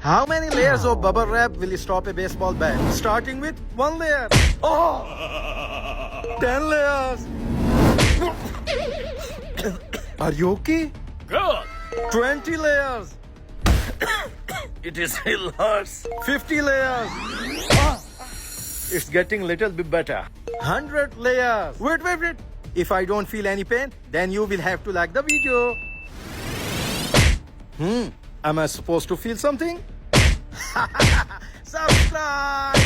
How many layers of bubble wrap will stop a baseball bat? Starting with 1 layer. Oh! 10 layers. Are you okay? Good. 20 layers. It is still hurts. 50 layers. It's getting little bit better. 100 layers. Wait. If I don't feel any pain, then you will have to like the video. Am I supposed to feel something? Subscribe.